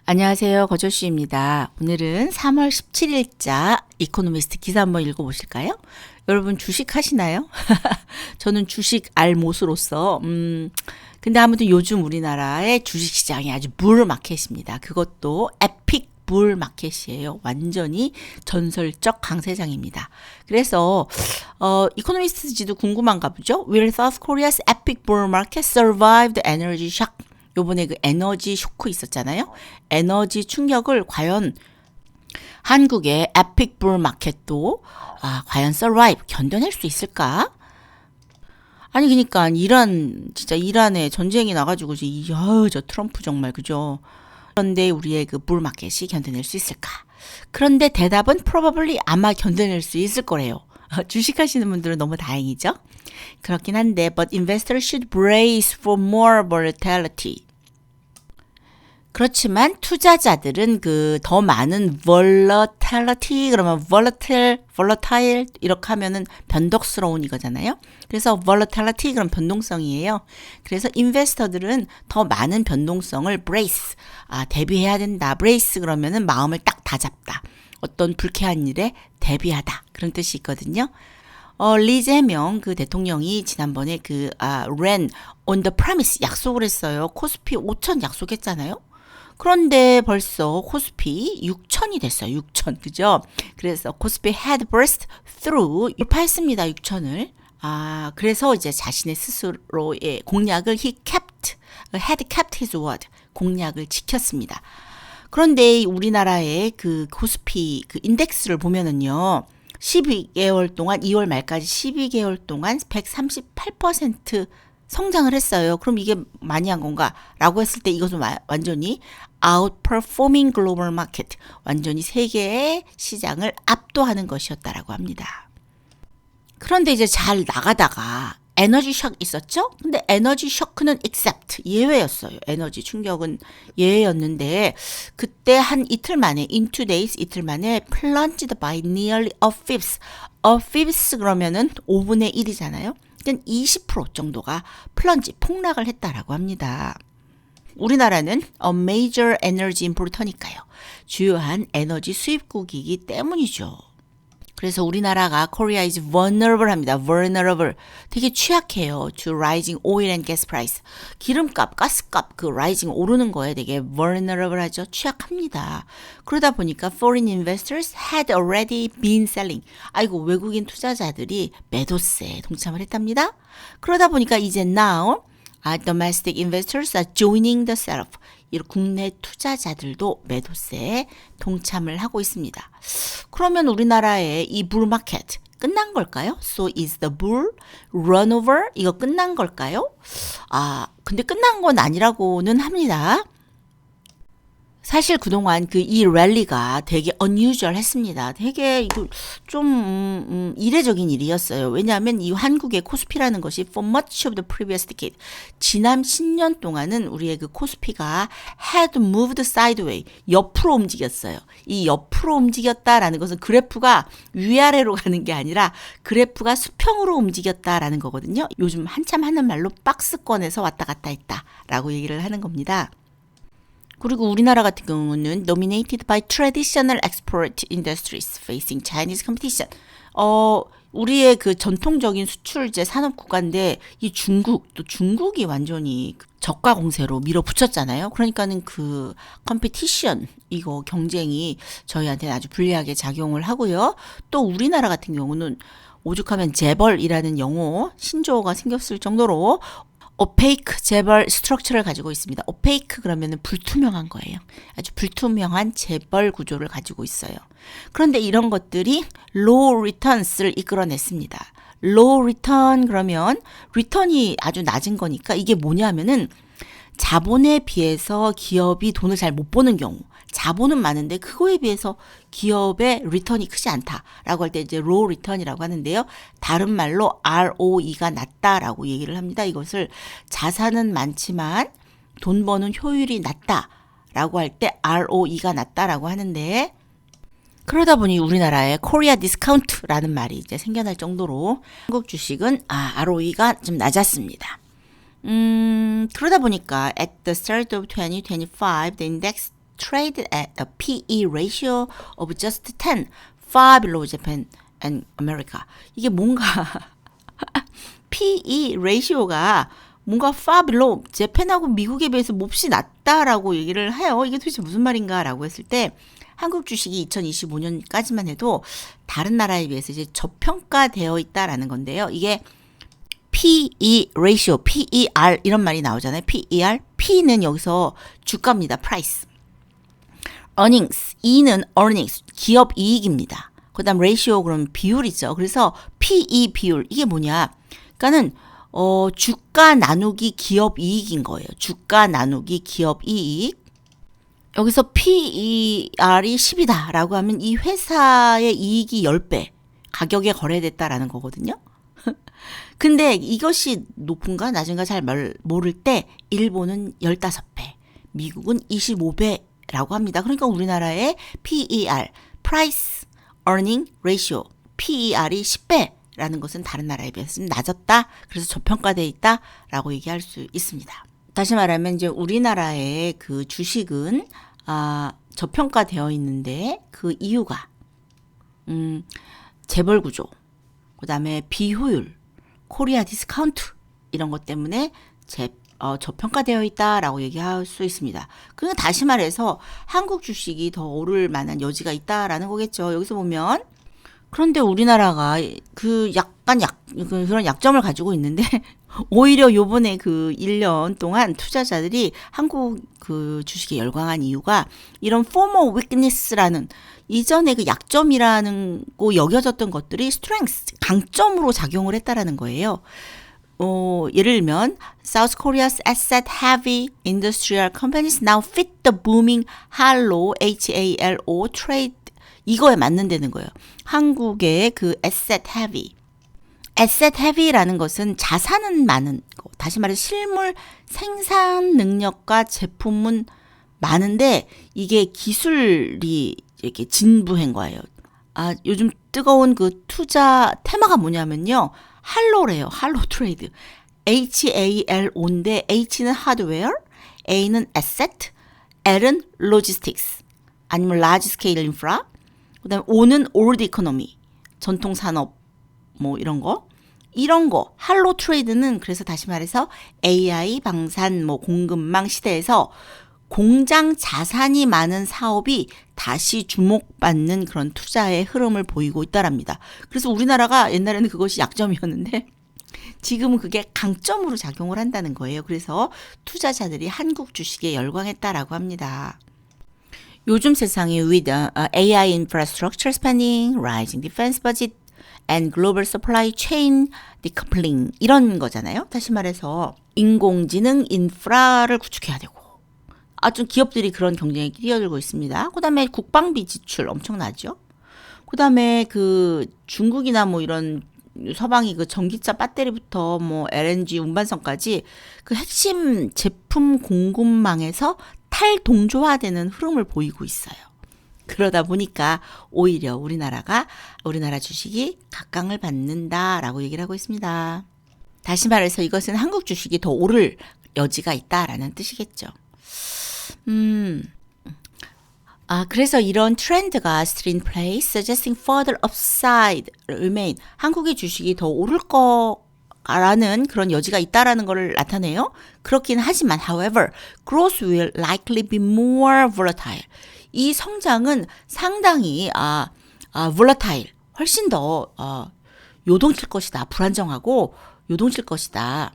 안녕하세요. 거조씨입니다. 오늘은 3월 17일자 이코노미스트 기사 한번 읽어보실까요? 여러분 주식 하시나요? 저는 주식 알못으로서 근데 아무튼 요즘 우리나라의 주식시장이 아주 불마켓입니다. 그것도 에픽 불마켓이에요. 완전히 전설적 강세장입니다. 그래서 이코노미스트지도 궁금한가 보죠? Will South Korea's epic bull market survive the energy shock? 요번에 그 에너지 쇼크 있었잖아요. 에너지 충격을 과연 한국의 에픽 불 마켓도 과연 survive 견뎌낼 수 있을까? 아니 그러니까 이란에 전쟁이 나가지고 저 트럼프 정말 그죠? 그런데 우리의 그 불 마켓이 견뎌낼 수 있을까? 그런데 대답은 probably 아마 견뎌낼 수 있을 거래요. 주식하시는 분들은 너무 다행이죠. 그렇긴 한데 but investors should brace for more volatility. 그렇지만 투자자들은 그 더 많은 volatility 그러면 volatile 이렇게 하면은 변덕스러운 이거잖아요. 그래서 volatility 그럼 변동성이에요. 그래서 인베스터들은 더 많은 변동성을 brace 대비해야 된다. brace 그러면은 마음을 딱 다잡다. 어떤 불쾌한 일에 대비하다. 그런 뜻이 있거든요. 리제명 그 대통령이 지난번에 ran on the premise 약속을 했어요. 코스피 5천 약속했잖아요. 그런데 벌써 코스피 6천이 됐어요. 6천. 그죠? 그래서 코스피 had burst through 돌파했습니다. 6천을. 그래서 이제 자신의 스스로의 공약을 had kept his word. 공약을 지켰습니다. 그런데 우리나라의 그 코스피 그 인덱스를 보면은요. 12개월 동안 2월 말까지 12개월 동안 138% 성장을 했어요. 그럼 이게 많이 한 건가? 라고 했을 때 이것은 완전히 outperforming global market. 완전히 세계의 시장을 압도하는 것이었다라고 합니다. 그런데 이제 잘 나가다가 에너지 shock 있었죠? 근데 에너지 쇼크는 except 예외였어요. 에너지 충격은 예외였는데 그때 한 이틀 만에 in 2 days 이틀 만에 plunged by nearly a fifth 그러면은 5분의 1이잖아요. 그러니까 20% 정도가 플런지 폭락을 했다라고 합니다. 우리나라는 a major energy importer니까요. 주요한 에너지 수입국이기 때문이죠. 그래서 우리나라가 Korea is vulnerable 합니다. vulnerable. 되게 취약해요. to rising oil and gas price. 기름값, 가스값 그 rising 오르는 거에 되게 vulnerable 하죠. 취약합니다. 그러다 보니까 foreign investors had already been selling. 아이고 외국인 투자자들이 매도세에 동참을 했답니다. 그러다 보니까 이제 now domestic investors are joining the sell-off. 국내 투자자들도 매도세에 동참을 하고 있습니다. 그러면 우리나라의 이 불마켓 끝난 걸까요? So is the bull run over? 이거 끝난 걸까요? 근데 끝난 건 아니라고는 합니다. 사실 그동안 이 랠리가 되게 unusual 했습니다. 되게 이거 좀 이례적인 일이었어요. 왜냐하면 이 한국의 코스피라는 것이 for much of the previous decade 지난 10년 동안은 우리의 그 코스피가 had moved sideways 옆으로 움직였어요. 이 옆으로 움직였다라는 것은 그래프가 위아래로 가는 게 아니라 그래프가 수평으로 움직였다라는 거거든요. 요즘 한참 하는 말로 박스권에서 왔다 갔다 했다라고 얘기를 하는 겁니다. 그리고 우리나라 같은 경우는 dominated by traditional export industries facing Chinese competition. 우리의 그 전통적인 수출제 산업 국가인데 이 중국이 완전히 저가 공세로 밀어붙였잖아요. 그러니까는 그 컴피티션 이거 경쟁이 저희한테는 아주 불리하게 작용을 하고요. 또 우리나라 같은 경우는 오죽하면 재벌이라는 영어 신조어가 생겼을 정도로 opaque 재벌 스트럭처를 가지고 있습니다. opaque 그러면은 불투명한 거예요. 아주 불투명한 재벌 구조를 가지고 있어요. 그런데 이런 것들이 low returns를 이끌어냈습니다. low return 그러면 return이 아주 낮은 거니까 이게 뭐냐면은 자본에 비해서 기업이 돈을 잘 못 버는 경우 자본은 많은데 그거에 비해서 기업의 리턴이 크지 않다라고 할 때 이제 low return이라고 하는데요. 다른 말로 ROE가 낮다라고 얘기를 합니다. 이것을 자산은 많지만 돈 버는 효율이 낮다라고 할 때 ROE가 낮다라고 하는데 그러다 보니 우리나라에 코리아 디스카운트라는 말이 이제 생겨날 정도로 한국 주식은 ROE가 좀 낮았습니다. 그러다 보니까 at the start of 2025, the index traded at a PE ratio of just 10, far below Japan and America. 이게 뭔가 PE ratio가 뭔가 far below 재팬하고 미국에 비해서 몹시 낮다라고 얘기를 해요. 이게 도대체 무슨 말인가라고 했을 때 한국 주식이 2025년까지만 해도 다른 나라에 비해서 이제 저평가되어 있다라는 건데요. 이게 PE ratio, PER 이런 말이 나오잖아요. PER, P는 여기서 주가입니다. price. earnings, E는 earnings, 기업 이익입니다. 그다음 ratio 그러면 비율이죠. 그래서 PE 비율 이게 뭐냐? 그러니까는 주가 나누기 기업 이익인 거예요. 주가 나누기 기업 이익. 여기서 PER이 10이다라고 하면 이 회사의 이익이 10배 가격에 거래됐다라는 거거든요. 근데 이것이 높은가 낮은가 잘 모를 때 일본은 15배, 미국은 25배라고 합니다. 그러니까 우리나라의 PER, Price Earning Ratio, PER이 10배라는 것은 다른 나라에 비해서 좀 낮았다. 그래서 저평가되어 있다라고 얘기할 수 있습니다. 다시 말하면 이제 우리나라의 그 주식은 저평가되어 있는데 그 이유가 재벌 구조, 그다음에 비효율, 코리아 디스카운트 이런 것 때문에 저평가되어 있다라고 얘기할 수 있습니다. 그러니까 다시 말해서 한국 주식이 더 오를 만한 여지가 있다라는 거겠죠. 여기서 보면 그런데 우리나라가 그런 약점을 가지고 있는데 오히려 요번에 그 1년 동안 투자자들이 한국 그 주식에 열광한 이유가 이런 former weakness라는 이전에 그 약점이라는 거 여겨졌던 것들이 strength, 강점으로 작용을 했다라는 거예요. 예를 들면 South Korea's asset-heavy industrial companies now fit the booming HALO, HALO trade 이거에 맞는다는 거예요. 한국의 그 asset-heavy asset heavy라는 것은 자산은 많은 거. 다시 말해 실물 생산 능력과 제품은 많은데 이게 기술이 이렇게 진부한 거예요. 요즘 뜨거운 그 투자 테마가 뭐냐면요. 할로래요. 할로 트레이드. HALO인데 H는 하드웨어, A는 asset, L은 logistics 아니면 large scale infra. 그다음에 O는 old economy. 전통 산업 뭐 이런 거 할로 트레이드는 그래서 다시 말해서 AI 방산 뭐 공급망 시대에서 공장 자산이 많은 사업이 다시 주목받는 그런 투자의 흐름을 보이고 있다랍니다. 그래서 우리나라가 옛날에는 그것이 약점이었는데 지금은 그게 강점으로 작용을 한다는 거예요. 그래서 투자자들이 한국 주식에 열광했다라고 합니다. 요즘 세상에 with AI infrastructure spending, rising defense budget and global supply chain decoupling 이런 거잖아요. 다시 말해서 인공지능 인프라를 구축해야 되고 좀 기업들이 그런 경쟁에 뛰어들고 있습니다. 그다음에 국방비 지출 엄청나죠. 그다음에 그 중국이나 뭐 이런 서방이 그 전기차 배터리부터 뭐 LNG 운반선까지 그 핵심 제품 공급망에서 탈동조화되는 흐름을 보이고 있어요. 그러다 보니까 오히려 우리나라 주식이 각광을 받는다라고 얘기를 하고 있습니다. 다시 말해서 이것은 한국 주식이 더 오를 여지가 있다라는 뜻이겠죠. 그래서 이런 트렌드가 still in place, suggesting further upside remain. 한국의 주식이 더 오를 거라는 그런 여지가 있다라는 걸 나타내요. 그렇긴 하지만, however, growth will likely be more volatile. 이 성장은 상당히 volatile, 훨씬 더 요동칠 것이다, 불안정하고 요동칠 것이다,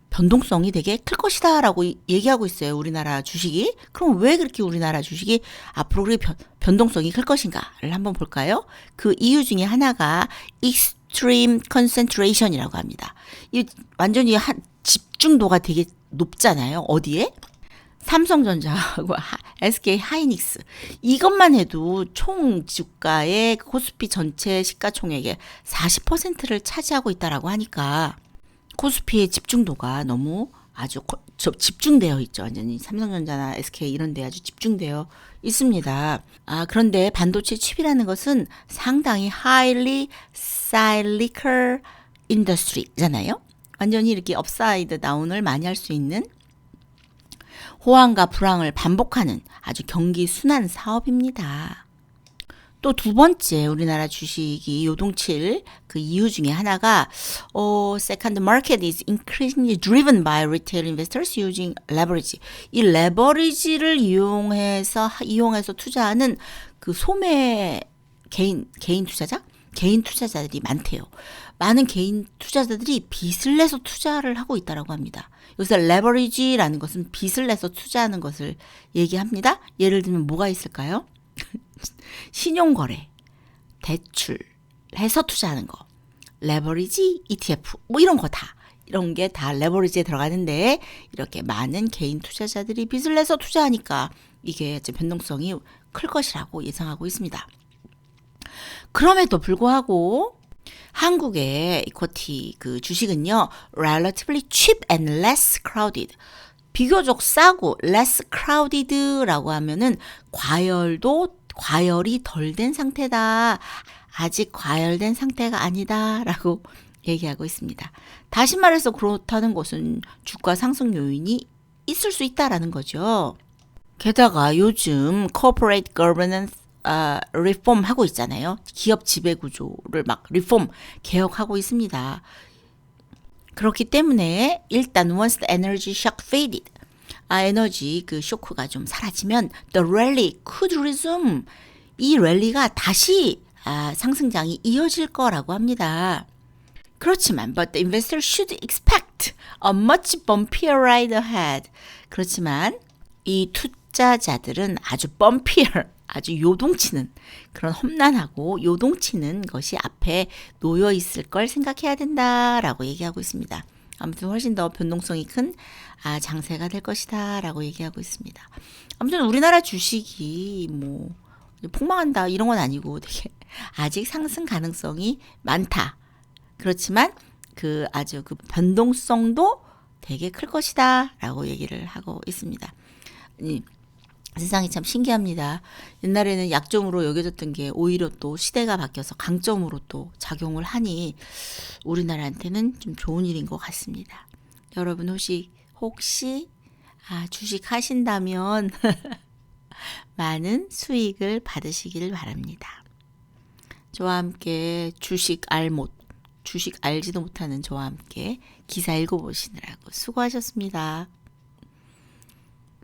변동성이 되게 클 것이다 라고 얘기하고 있어요. 우리나라 주식이. 그럼 왜 그렇게 우리나라 주식이 앞으로 그렇게 변동성이 클 것인가를 한번 볼까요? 그 이유 중에 하나가 extreme concentration이라고 합니다. 이 완전히 집중도가 되게 높잖아요. 어디에? 삼성전자하고 SK 하이닉스 이것만 해도 총 주가의 코스피 전체 시가총액의 40%를 차지하고 있다라고 하니까 코스피의 집중도가 너무 아주 집중되어 있죠. 완전히 삼성전자나 SK 이런 데 아주 집중되어 있습니다. 그런데 반도체 칩이라는 것은 상당히 highly cyclical industry잖아요. 완전히 이렇게 업사이드 다운을 많이 할 수 있는 호황과 불황을 반복하는 아주 경기 순환 사업입니다. 또 두 번째 우리나라 주식이 요동칠 그 이유 중에 하나가 second market is increasingly driven by retail investors using leverage. 이 레버리지를 이용해서 투자하는 그 소매 개인 투자자들이 많대요. 많은 개인 투자자들이 빚을 내서 투자를 하고 있다라고 합니다. 여기서 레버리지라는 것은 빚을 내서 투자하는 것을 얘기합니다. 예를 들면 뭐가 있을까요? 신용거래, 대출 해서 투자하는 거, 레버리지, ETF 뭐 이런 거 다. 이런 게 다 레버리지에 들어가는데 이렇게 많은 개인 투자자들이 빚을 내서 투자하니까 이게 변동성이 클 것이라고 예상하고 있습니다. 그럼에도 불구하고 한국의 이코티 그 주식은요, relatively cheap and less crowded. 비교적 싸고 less crowded라고 하면은 과열이 덜 된 상태다. 아직 과열된 상태가 아니다라고 얘기하고 있습니다. 다시 말해서 그렇다는 것은 주가 상승 요인이 있을 수 있다라는 거죠. 게다가 요즘 corporate governance 리폼 하고 있잖아요. 기업 지배 구조를 막 리폼 개혁하고 있습니다. 그렇기 때문에 일단 once the energy shock faded, 에너지 그 쇼크가 좀 사라지면 the rally could resume. 이 랠리가 다시 상승장이 이어질 거라고 합니다. 그렇지만 but the investor should expect a much bumpier ride ahead. 그렇지만 이 투자자들은 아주 bumpier, 아주 요동치는 그런 험난하고 요동치는 것이 앞에 놓여 있을 걸 생각해야 된다라고 얘기하고 있습니다. 아무튼 훨씬 더 변동성이 큰 장세가 될 것이다 라고 얘기하고 있습니다. 아무튼 우리나라 주식이 뭐 폭망한다 이런 건 아니고 되게 아직 상승 가능성이 많다. 그렇지만 그 아주 그 변동성도 되게 클 것이다 라고 얘기를 하고 있습니다. 세상이 참 신기합니다. 옛날에는 약점으로 여겨졌던 게 오히려 또 시대가 바뀌어서 강점으로 또 작용을 하니 우리나라한테는 좀 좋은 일인 것 같습니다. 여러분 혹시 주식 하신다면 많은 수익을 받으시길 바랍니다. 저와 함께 주식 알지도 못하는 저와 함께 기사 읽어보시느라고 수고하셨습니다.